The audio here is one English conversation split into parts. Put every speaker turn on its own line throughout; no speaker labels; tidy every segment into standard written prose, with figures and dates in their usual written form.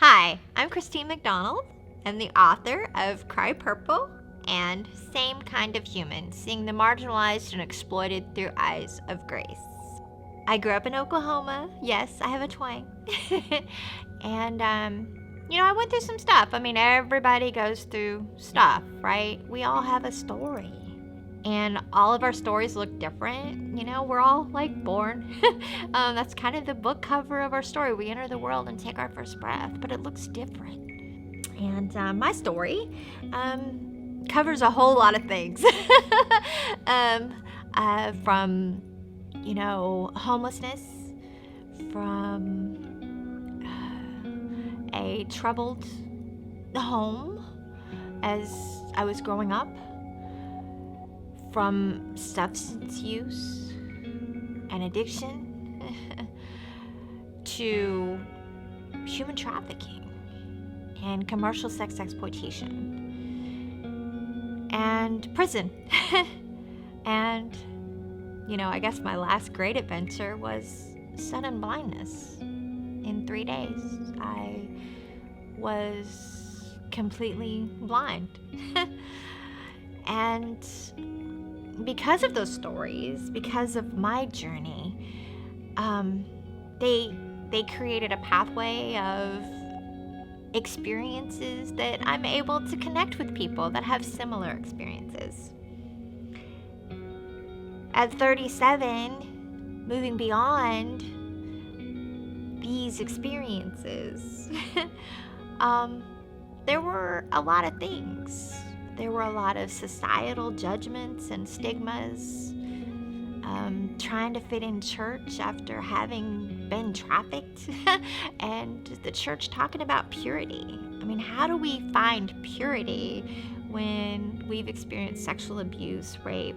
Hi, I'm Christine McDonald. I'm the author of Cry Purple and Same Kind of Human, Seeing the Marginalized and Exploited Through Eyes of Grace. I grew up in Oklahoma. Yes, I have a twang. And, I went through some stuff. Everybody goes through stuff, right? We all have a story. And all of our stories look different. We're all born. That's kind of the book cover of our story. We enter the world and take our first breath, but it looks different. And my story covers a whole lot of things. From, homelessness, from a troubled home as I was growing up, from substance use and addiction to human trafficking and commercial sex exploitation and prison. And, I guess my last great adventure was sudden blindness. In 3 days, I was completely blind. And because of those stories, because of my journey, they created a pathway of experiences that I'm able to connect with people that have similar experiences. At 37, moving beyond these experiences, there were a lot of things. There were a lot of societal judgments and stigmas, trying to fit in church after having been trafficked, and the church talking about purity. How do we find purity when we've experienced sexual abuse, rape,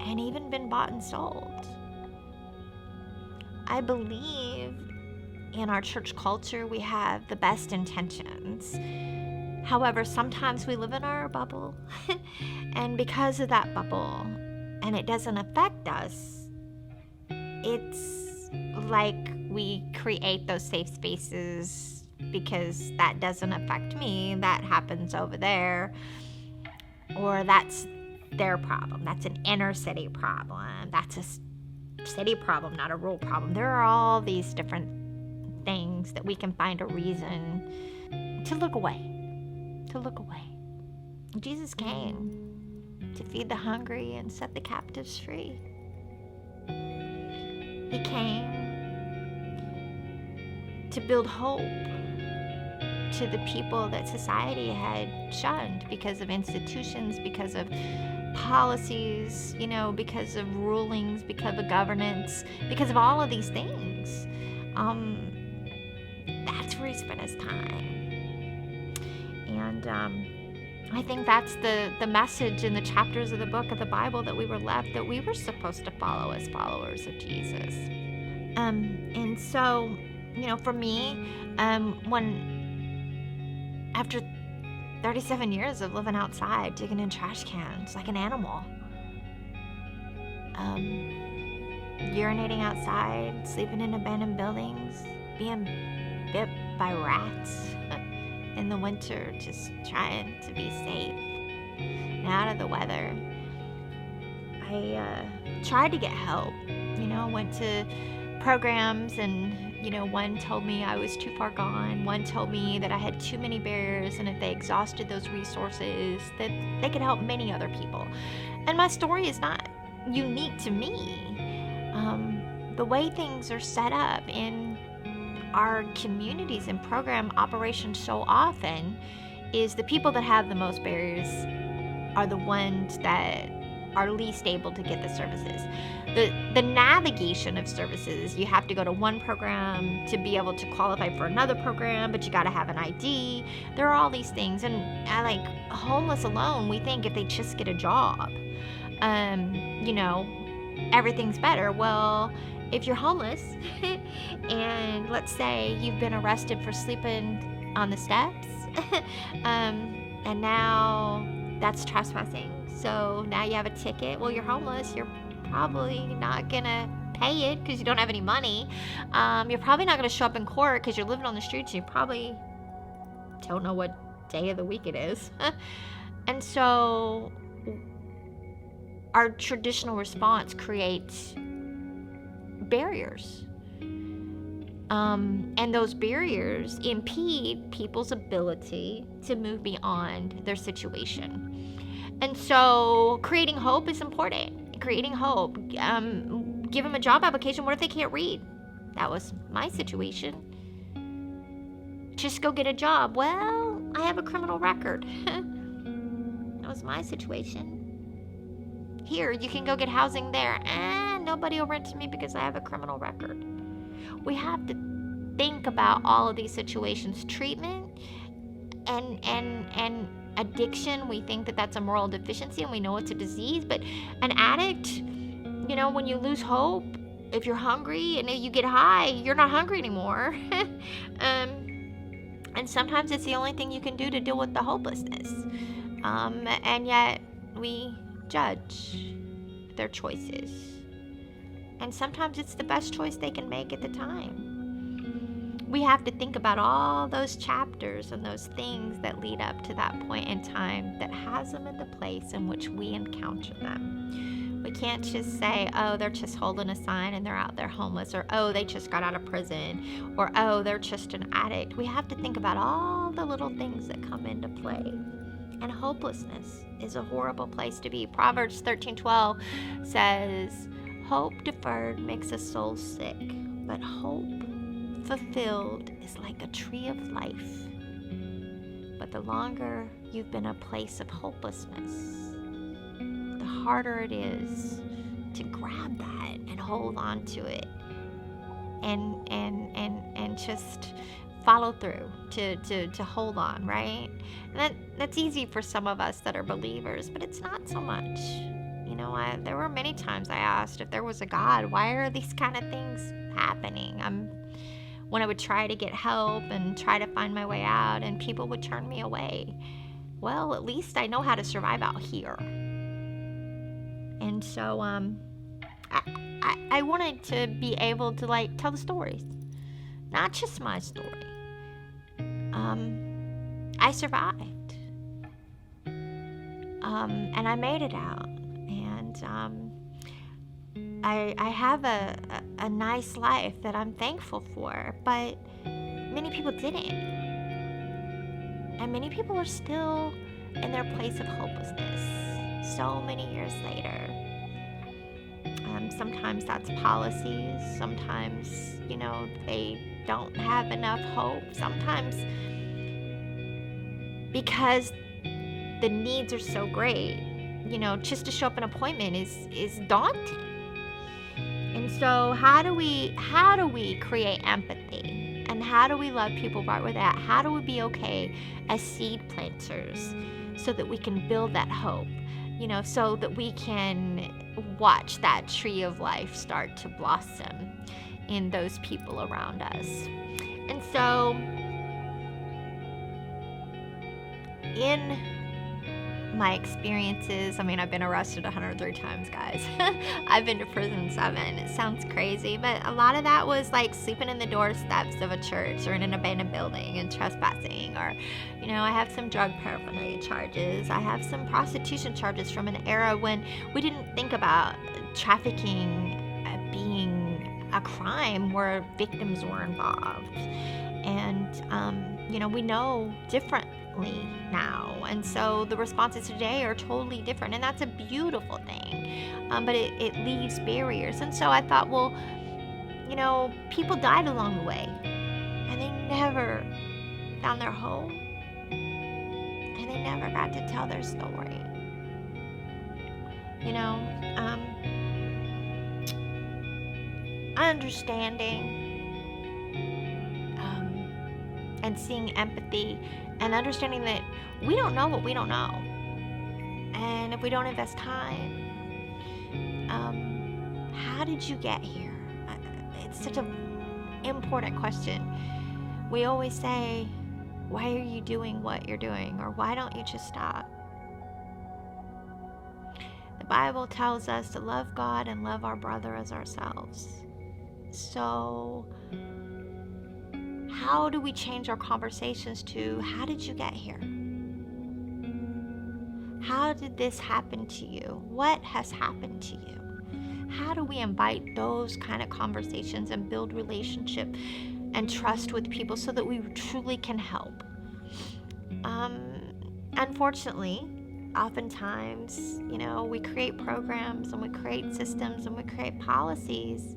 and even been bought and sold? I believe in our church culture we have the best intentions. However, sometimes we live in our bubble, and because of that bubble, and it doesn't affect us, it's like we create those safe spaces because that doesn't affect me, that happens over there, or that's their problem, that's an inner city problem, that's a city problem, not a rural problem. There are all these different things that we can find a reason to look away. Jesus came to feed the hungry and set the captives free. He came to build hope to the people that society had shunned because of institutions, because of policies, because of rulings, because of governance, because of all of these things. That's where he spent his time. And I think that's the message in the chapters of the book of the Bible that we were left, that we were supposed to follow as followers of Jesus. And so, for me, when after 37 years of living outside, digging in trash cans like an animal, urinating outside, sleeping in abandoned buildings, being bit by rats in the winter, just trying to be safe and out of the weather, I tried to get help. Went to programs, and one told me I was too far gone. One told me that I had too many barriers, and if they exhausted those resources, that they could help many other people. And my story is not unique to me. The way things are set up in our communities and program operations so often is the people that have the most barriers are the ones that are least able to get the services. The navigation of services, you have to go to one program to be able to qualify for another program, but you got to have an ID. There are all these things. And homeless alone, we think if they just get a job, everything's better. Well, if you're homeless and let's say you've been arrested for sleeping on the steps, and now that's trespassing, so now you have a ticket. Well, you're homeless, you're probably not gonna pay it because you don't have any money. You're probably not gonna show up in court because you're living on the streets. You're probably don't know what day of the week it is. And so our traditional response creates barriers. And those barriers impede people's ability to move beyond their situation. And so creating hope is important. Creating hope. Give them a job application. What if they can't read? That was my situation. Just go get a job. Well, I have a criminal record. That was my situation. Here, you can go get housing there. Nobody will rent to me because I have a criminal record. We have to think about all of these situations. Treatment and addiction, we think that that's a moral deficiency and we know it's a disease, but an addict, when you lose hope, if you're hungry and you get high, you're not hungry anymore. And sometimes it's the only thing you can do to deal with the hopelessness. And yet we judge their choices. And sometimes it's the best choice they can make at the time. We have to think about all those chapters and those things that lead up to that point in time that has them in the place in which we encounter them. We can't just say, oh, they're just holding a sign and they're out there homeless, or oh, they just got out of prison, or oh, they're just an addict. We have to think about all the little things that come into play. And hopelessness is a horrible place to be. Proverbs 13:12 says, hope deferred makes a soul sick, but hope fulfilled is like a tree of life. But the longer you've been a place of hopelessness, the harder it is to grab that and hold on to it and just follow through to hold on, right? And that's easy for some of us that are believers, but it's not so much. There were many times I asked if there was a God, why are these kind of things happening? When I would try to get help and try to find my way out, and people would turn me away. Well, at least I know how to survive out here. And so I wanted to be able to tell the stories, not just my story. I survived, and I made it out. I have a nice life that I'm thankful for, but many people didn't. And many people are still in their place of hopelessness so many years later. Sometimes that's policies. Sometimes, they don't have enough hope. Sometimes because the needs are so great, just to show up an appointment is daunting. And so how do we create empathy? And how do we love people right where they're at? How do we be okay as seed planters so that we can build that hope? So that we can watch that tree of life start to blossom in those people around us. And so in my experiences, I've been arrested 103 times, guys. I've been to prison 7. It sounds crazy, but a lot of that was like sleeping in the doorsteps of a church or in an abandoned building and trespassing, or I have some drug paraphernalia charges. I have some prostitution charges from an era when we didn't think about trafficking being a crime where victims were involved. And we know differently now, and so the responses today are totally different, and that's a beautiful thing, but it leaves barriers. And so I thought, well, people died along the way and they never found their home, and they never got to tell their story. Understanding and seeing empathy and understanding that we don't know what we don't know. And if we don't invest time, how did you get here? It's such an important question. We always say, why are you doing what you're doing? Or why don't you just stop? The Bible tells us to love God and love our brother as ourselves. So How do we change our conversations to, how did you get here? How did this happen to you? What has happened to you? How do we invite those kind of conversations and build relationship and trust with people so that we truly can help? Unfortunately, oftentimes, we create programs and we create systems and we create policies,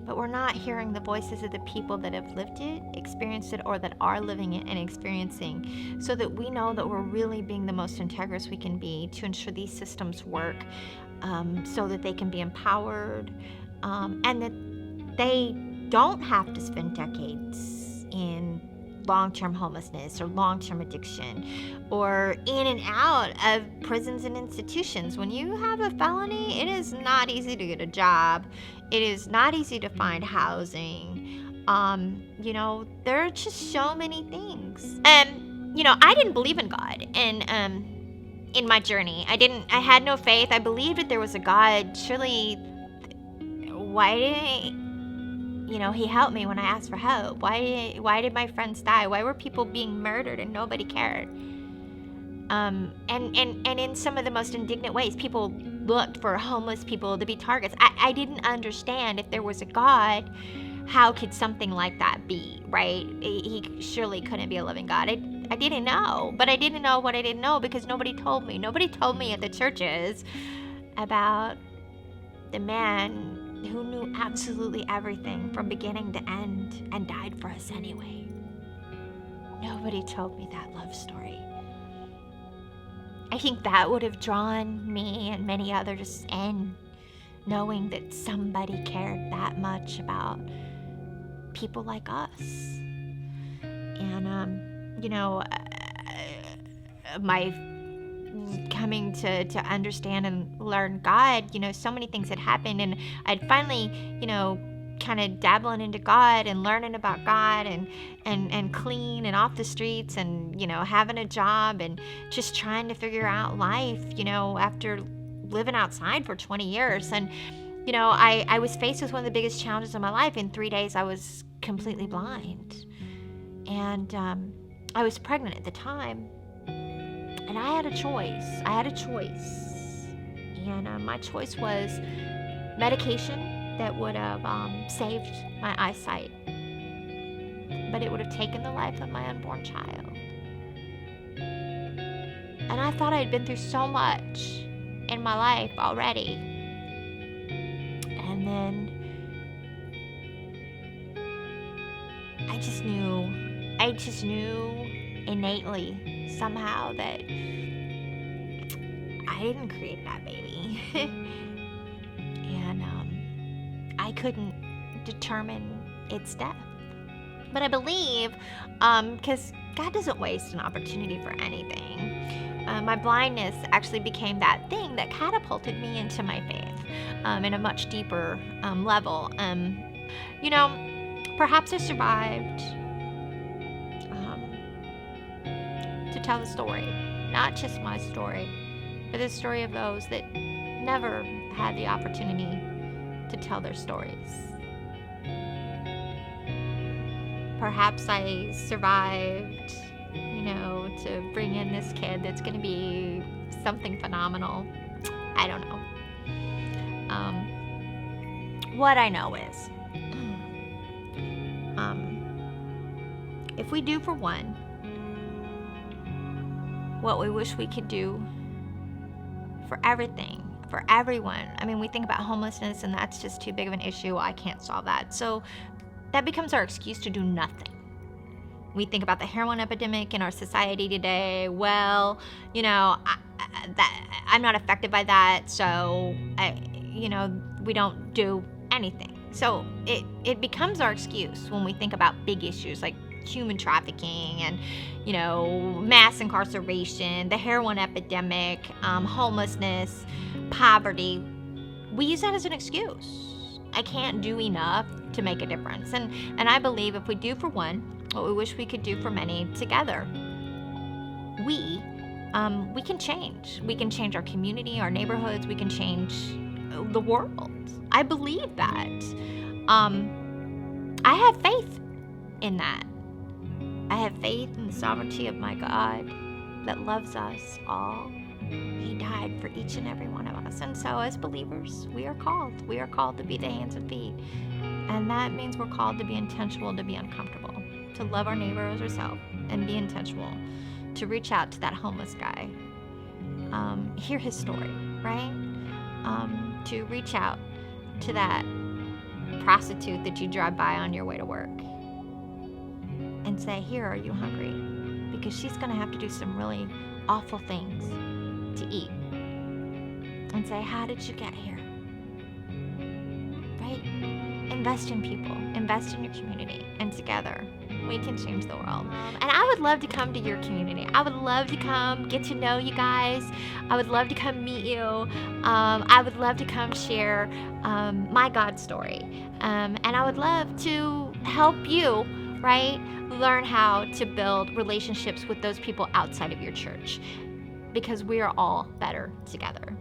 but we're not hearing the voices of the people that have lived it, experienced it, or that are living it and experiencing, so that we know that we're really being the most integrous we can be to ensure these systems work, so that they can be empowered, and that they don't have to spend decades in long-term homelessness or long-term addiction or in and out of prisons and institutions. When you have a felony, it is not easy to get a job. It is not easy to find housing. There are just so many things. I didn't believe in God, and in my journey, I had no faith. I believed that there was a God. Surely, why didn't he helped me when I asked for help? Why did my friends die? Why were people being murdered and nobody cared? And in some of the most indignant ways, people looked for homeless people to be targets. I didn't understand, if there was a God, how could something like that be, right? He surely couldn't be a living God. I didn't know, but I didn't know what I didn't know because nobody told me. Nobody told me at the churches about the man who knew absolutely everything from beginning to end and died for us anyway. Nobody told me that love story. I think that would have drawn me and many others in, knowing that somebody cared that much about people like us. And, my coming to understand and learn God, so many things had happened, and I'd finally, kind of dabbling into God and learning about God and clean and off the streets and, having a job and just trying to figure out life, after living outside for 20 years. And, I was faced with one of the biggest challenges of my life. In 3 days, I was completely blind. And I was pregnant at the time. And I had a choice. And my choice was medication that would have saved my eyesight, but it would have taken the life of my unborn child. And I thought I had been through so much in my life already. And then I just knew innately somehow that I didn't create that baby. And I couldn't determine its death. But I believe, because God doesn't waste an opportunity for anything, my blindness actually became that thing that catapulted me into my faith in a much deeper level. Perhaps I survived to tell the story, not just my story, but the story of those that never had the opportunity to tell their stories. Perhaps I survived, to bring in this kid that's going to be something phenomenal. I don't know. What I know is, if we do for one what we wish we could do for everything, for everyone. I mean, we think about homelessness and that's just too big of an issue. I can't solve that. So that becomes our excuse to do nothing. We think about the heroin epidemic in our society today. Well, I'm not affected by that, so we don't do anything. So it becomes our excuse when we think about big issues like human trafficking and, mass incarceration, the heroin epidemic, homelessness, poverty. We use that as an excuse. I can't do enough to make a difference. And I believe if we do for one what we wish we could do for many together, we can change. We can change our community, our neighborhoods. We can change the world. I believe that. I have faith in that. I have faith in the sovereignty of my God that loves us all. He died for each and every one of us. And so as believers, we are called. We are called to be the hands and feet. And that means we're called to be intentional, to be uncomfortable, to love our neighbor as ourselves, and be intentional, to reach out to that homeless guy, hear his story, right? To reach out to that prostitute that you drive by on your way to work and say, here, are you hungry? Because she's going to have to do some really awful things to eat. And say, how did you get here? Right? Invest in people, invest in your community, and together we can change the world. And I would love to come to your community. I would love to come get to know you guys. I would love to come meet you. I would love to come share my God story. And I would love to help you, right, learn how to build relationships with those people outside of your church, because we are all better together.